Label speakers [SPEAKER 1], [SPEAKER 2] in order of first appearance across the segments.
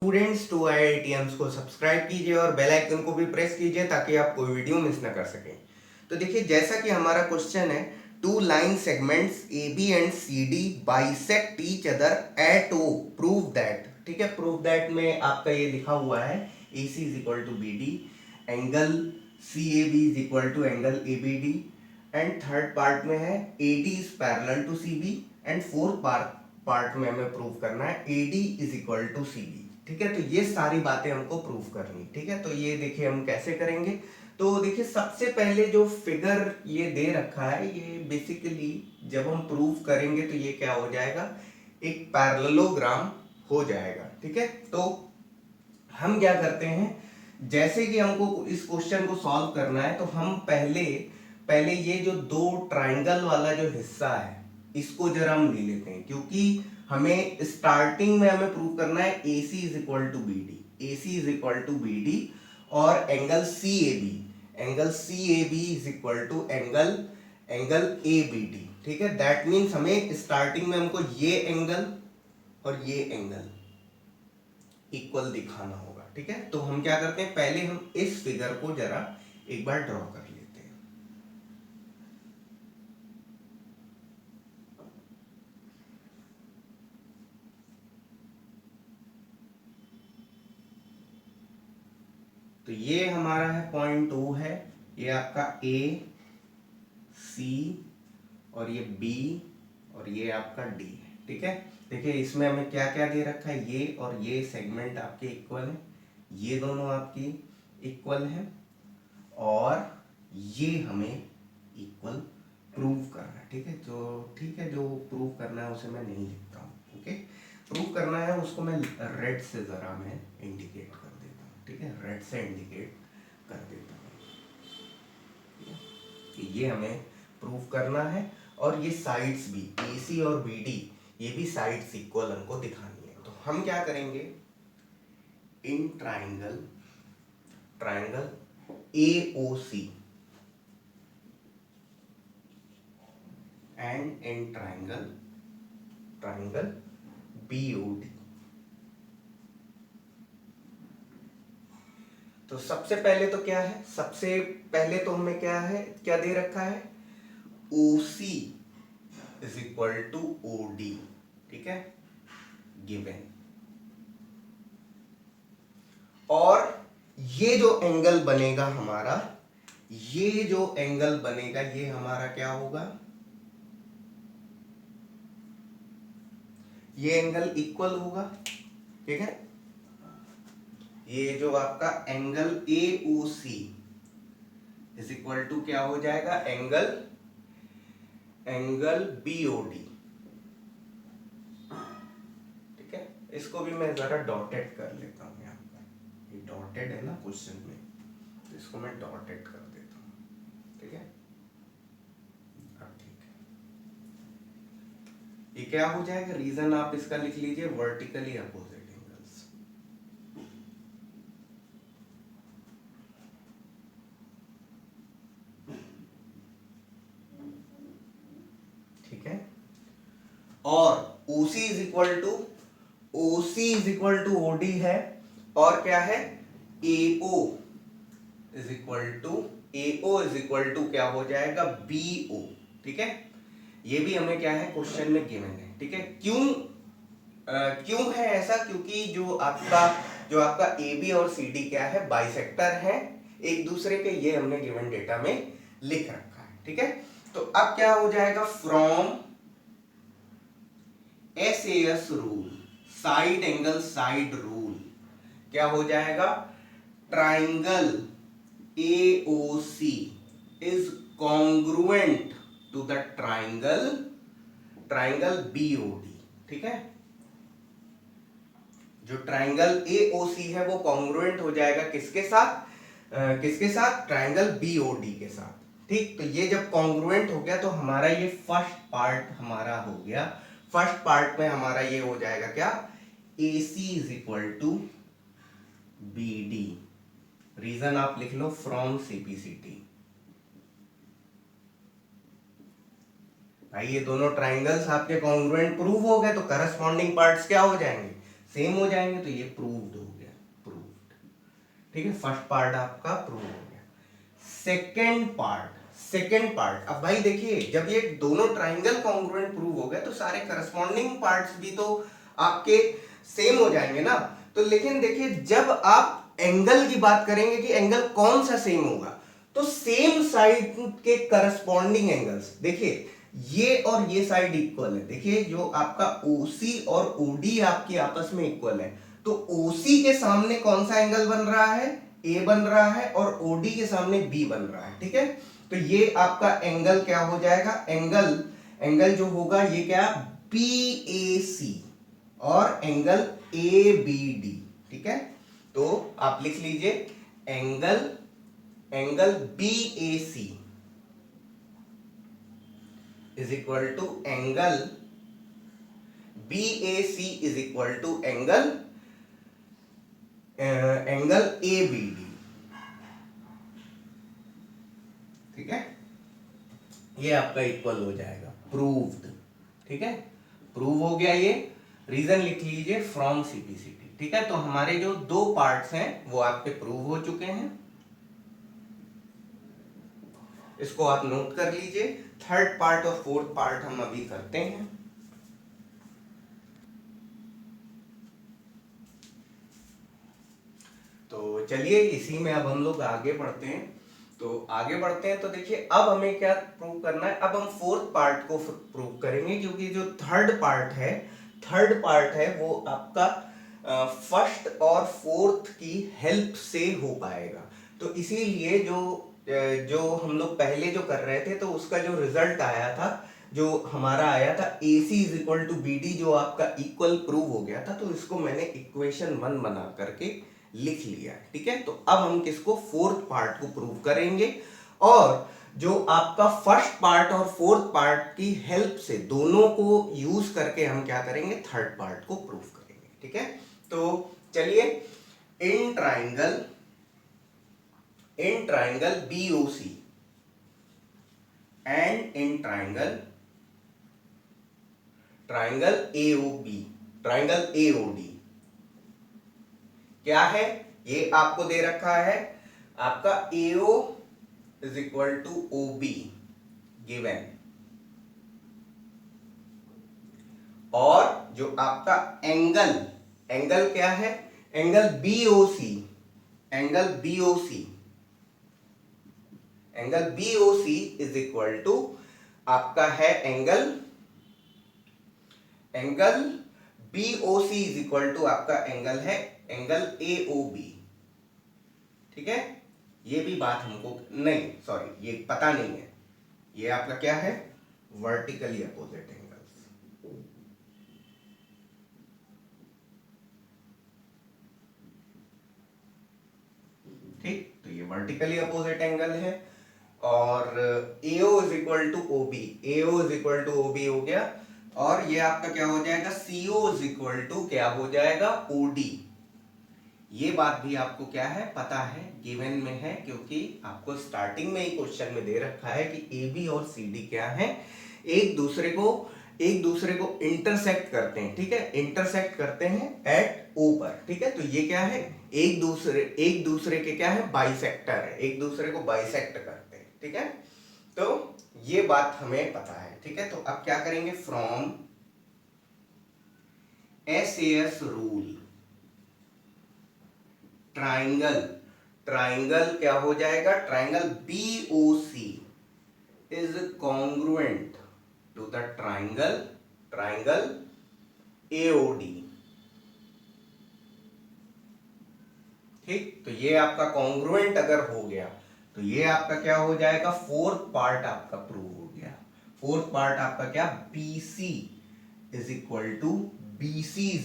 [SPEAKER 1] Students to IITians को subscribe कीजिए और बेल आइकन को भी प्रेस कीजिए ताकि आप कोई वीडियो मिस ना कर सकें। तो देखिए, जैसा कि हमारा क्वेश्चन है, two line segments AB and CD bisect each other at O, prove that. ठीक है, प्रूव दैट में आपका ये लिखा हुआ है AC is equal to BD, angle CAB is equal to angle ABD, and third part में है AD is parallel to CB, and fourth part में हमें प्रूव करना है AD is equal to CB। ठीक है, तो ये सारी बातें हमको प्रूव करनी। ठीक है, तो ये देखिए हम कैसे करेंगे। तो देखिए, सबसे पहले जो फिगर ये दे रखा है, ये बेसिकली जब हम प्रूव करेंगे तो ये क्या हो जाएगा, एक पैरेललोग्राम हो जाएगा। ठीक है, तो हम क्या करते हैं, जैसे कि हमको इस क्वेश्चन को सॉल्व करना है तो हम पहले पहले ये जो दो ट्राइंगल वाला जो हिस्सा है इसको जरा हम ले लेते हैं, क्योंकि हमें स्टार्टिंग में हमें प्रूव करना है AC is equal to BD, AC is equal to BD, और angle CAB is equal to angle angle ABD। ठीक है, दैट मीन्स हमें स्टार्टिंग में हमको ये एंगल और ये एंगल इक्वल दिखाना होगा। ठीक है, तो हम क्या करते हैं, पहले हम इस फिगर को जरा एक बार ड्रॉ कर लेते हैं। तो ये हमारा है पॉइंट O है, ये आपका A C और ये B और ये आपका D है। ठीक है, देखिए इसमें हमें क्या क्या दे रखा है, ये और ये सेगमेंट आपके इक्वल है, ये दोनों आपकी इक्वल है, और ये हमें इक्वल प्रूव करना है। ठीक है, जो प्रूव करना है उसे मैं नहीं लिखता हूँ। ओके, प्रूव करना है उसको मैं रेड से जरा मैं इंडिकेट कर देता हूँ। ठीक है, रेड से इंडिकेट कर देता हूँ कि ये हमें प्रूव करना है, और ये साइड्स भी AC और BD, ये भी साइड्स इक्वल हमको दिखानी है। तो हम क्या करेंगे, in triangle AOC and in triangle BOD। तो सबसे पहले तो क्या है, सबसे पहले तो हमें क्या दे रखा है, OC is equal to OD। ठीक है, गिवन, और ये जो एंगल बनेगा हमारा, ये जो एंगल बनेगा ये हमारा क्या होगा, ये एंगल इक्वल होगा। ठीक है, ये जो आपका angle AOC is equal to क्या हो जाएगा, एंगल BOD। ठीक है, इसको भी मैं जरा डॉटेड कर लेता हूं, यहाँ पर ये डॉटेड है ना क्वेश्चन में, तो इसको मैं डॉटेड कर देता हूं। ठीक है, अब ठीक है, ये क्या हो जाएगा, रीजन आप इसका लिख लीजिए, वर्टिकली अपोजिट एंगल्स। ठीक है, और OC is equal to OD है, और क्या है, AO इज इक्वल टू क्या हो जाएगा, BO। ठीक है, ये भी हमें क्या है, क्वेश्चन में गिवन है। ठीक है, क्यों है ऐसा, क्योंकि जो आपका AB और CD क्या है, बाइसेक्टर है एक दूसरे के, ये हमने गिवन डेटा में लिख रखा है। ठीक है, तो अब क्या हो जाएगा, from SAS rule, side rule, क्या हो जाएगा, triangle AOC is congruent to the triangle BOD। ठीक है, जो ट्राइंगल AOC है वो कॉन्ग्रुएंट हो जाएगा किसके साथ, ट्राइंगल BOD के साथ। ठीक, तो ये जब कॉन्ग्रुएंट हो गया तो हमारा ये फर्स्ट पार्ट हमारा हो गया। फर्स्ट पार्ट में हमारा ये हो जाएगा क्या, AC is equal to BD। Reason आप लिख लो, फ्रॉम CPCT। भाई ये दोनों ट्राइंगल्स आपके कॉन्ग्रुएंट प्रूव हो गए, तो करस्पॉन्डिंग पार्ट्स क्या हो जाएंगे, सेम हो जाएंगे तो ये प्रूव्ड हो गया, प्रूव्ड। ठीक है, फर्स्ट पार्ट आपका प्रूव हो गया। सेकेंड पार्ट अब भाई देखिए, जब ये दोनों ट्राइंगल कॉन्ग्रुएंट प्रूव हो गए तो सारे करस्पॉन्डिंग पार्ट्स भी तो आपके सेम हो जाएंगे ना। तो लेकिन देखिए, जब आप एंगल की बात करेंगे कि एंगल कौन सा सेम होगा, तो सेम साइड के करस्पॉन्डिंग एंगल्स, देखिए ये और ये साइड इक्वल है। देखिए जो आपका OC और OD आपके आपस में इक्वल है, तो OC के सामने कौन सा एंगल बन रहा है, A बन रहा है, और OD के सामने B बन रहा है। ठीक है, तो ये आपका एंगल क्या हो जाएगा, एंगल जो होगा ये क्या, PAC और एंगल ABD। ठीक है, तो आप लिख लीजिए angle BAC is equal to angle BAC is equal to angle ABD। ठीक है, ये आपका इक्वल हो जाएगा, प्रूव्ड। ठीक है, प्रूव हो गया ये। रीजन लिख लीजिए फ्रॉम CPCT। ठीक है, तो हमारे जो दो पार्ट्स हैं वो आपके प्रूव हो चुके हैं, इसको आप नोट कर लीजिए। थर्ड पार्ट और फोर्थ पार्ट हम अभी करते हैं। तो चलिए इसी में अब हम लोग आगे बढ़ते हैं। तो देखिए अब हमें क्या प्रूव करना है, अब हम फोर्थ पार्ट को प्रूव करेंगे, क्योंकि जो थर्ड पार्ट है वो आपका फर्स्ट और फोर्थ की हेल्प से हो पाएगा। तो इसीलिए जो हम लोग पहले जो कर रहे थे, तो उसका जो रिजल्ट आया था, जो हमारा आया था AC is equal to BD, जो आपका इक्वल प्रूव हो गया था, तो इसको मैंने इक्वेशन 1 बना करके लिख लिया। ठीक है, तो अब हम किसको, फोर्थ पार्ट को प्रूव करेंगे, और जो आपका फर्स्ट पार्ट और फोर्थ पार्ट की हेल्प से दोनों को यूज करके हम क्या करेंगे, थर्ड पार्ट को प्रूव करेंगे। ठीक है, तो चलिए in triangle BOC and in triangle AOD क्या है, ये आपको दे रखा है, आपका AO is equal to OB given, और जो आपका एंगल क्या है, angle BOC is equal to आपका है angle BOC is equal to आपका एंगल है एंगल AOB। ठीक है, ये भी बात हमको नहीं, सॉरी ये पता नहीं है, ये आपका क्या है, वर्टिकली अपोजिट एंगल्स। ठीक, तो ये वर्टिकली अपोजिट एंगल है, और AO is equal to OB हो गया, और ये आपका क्या हो जाएगा, CO इज इक्वल टू क्या हो जाएगा, OD। ये बात भी आपको क्या है, पता है, गिवन में है, क्योंकि आपको स्टार्टिंग में ही क्वेश्चन में दे रखा है कि AB और CD क्या है, एक दूसरे को इंटरसेक्ट करते हैं। ठीक है, इंटरसेक्ट करते हैं एट O पर। ठीक है, तो ये क्या है, एक दूसरे के क्या है, बाइसेक्टर है, एक दूसरे को बाइसेक्ट करते हैं। ठीक है, तो ये बात हमें पता है। ठीक है, तो अब क्या करेंगे, फ्रॉम SAS रूल, ट्राइंगल क्या हो जाएगा, triangle BOC is congruent to the triangle AOD। ठीक, तो ये आपका कॉन्ग्रुएंट अगर हो गया तो ये आपका क्या हो जाएगा, फोर्थ पार्ट आपका प्रूव हो गया। फोर्थ पार्ट आपका क्या, BC इज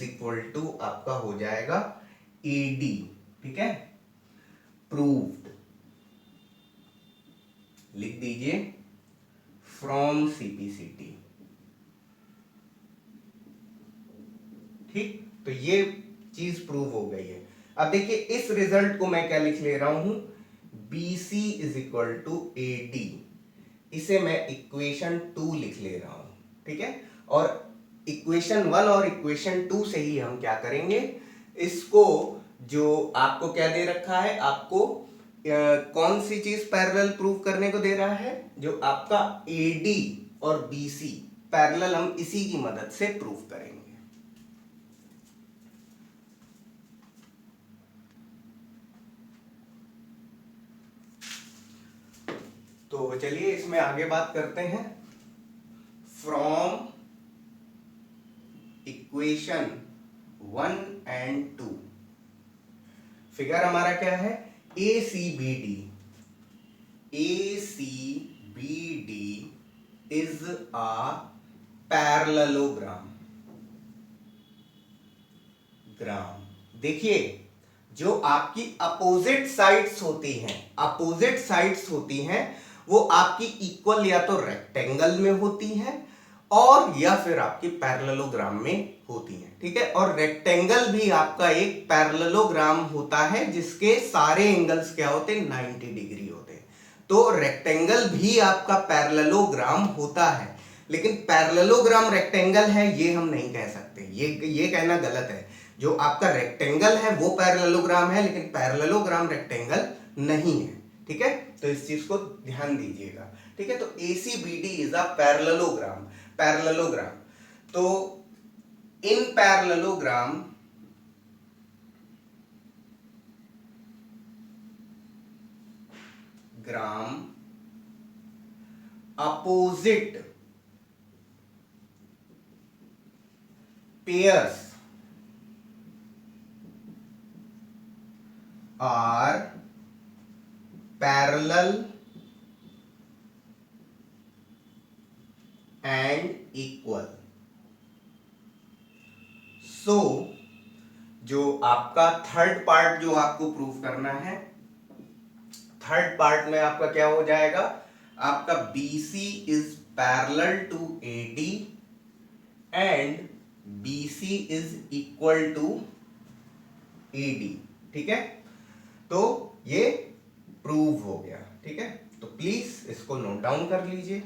[SPEAKER 1] इक्वल टू आपका हो जाएगा AD। ठीक है, प्रूव्ड, लिख दीजिए फ्रॉम CPCT। ठीक, तो ये चीज प्रूव हो गई है। अब देखिए इस रिजल्ट को मैं क्या लिख ले रहा हूं, BC is equal to AD, इसे मैं इक्वेशन 2 लिख ले रहा हूं। ठीक है, और इक्वेशन 1 और इक्वेशन 2 से ही हम क्या करेंगे, इसको जो आपको क्या दे रखा है, आपको कौन सी चीज पैरेलल प्रूव करने को दे रहा है, जो आपका एडी और बीसी पैरेलल, हम इसी की मदद से प्रूव करेंगे। तो चलिए इसमें आगे बात करते हैं। फ्रॉम इक्वेशन 1 एंड 2 फिगर हमारा क्या है, A C B D is a parallelogram. देखिए, जो आपकी अपोजिट साइड्स होती हैं वो आपकी इक्वल या तो रेक्टेंगल में होती हैं और या फिर आपकी पैरेललोग्राम में होती हैं, ठीक है। और रेक्टेंगल भी आपका एक पैरेललोग्राम होता है जिसके सारे एंगल्स क्या होते हैं, 90 डिग्री होते हैं। तो रेक्टेंगल भी आपका पैरेललोग्राम होता है, लेकिन पैरेललोग्राम रेक्टेंगल है ये हम नहीं कह सकते, ये कहना गलत है। जो आपका रेक्टेंगल है वो पैरेललोग्राम है, लेकिन पैरेललोग्राम रेक्टेंगल नहीं है, ठीक है। तो इस चीज को ध्यान दीजिएगा, ठीक है। तो ACBD इज अ पैरेललोग्राम। तो in parallelogram opposite pairs are parallel and equal. So जो आपका थर्ड पार्ट जो आपको प्रूफ करना है, थर्ड पार्ट में आपका क्या हो जाएगा, आपका BC is parallel to AD and BC is equal to AD, ठीक है। तो ये प्रूव हो गया, ठीक है। तो प्लीज इसको नोट डाउन कर लीजिए।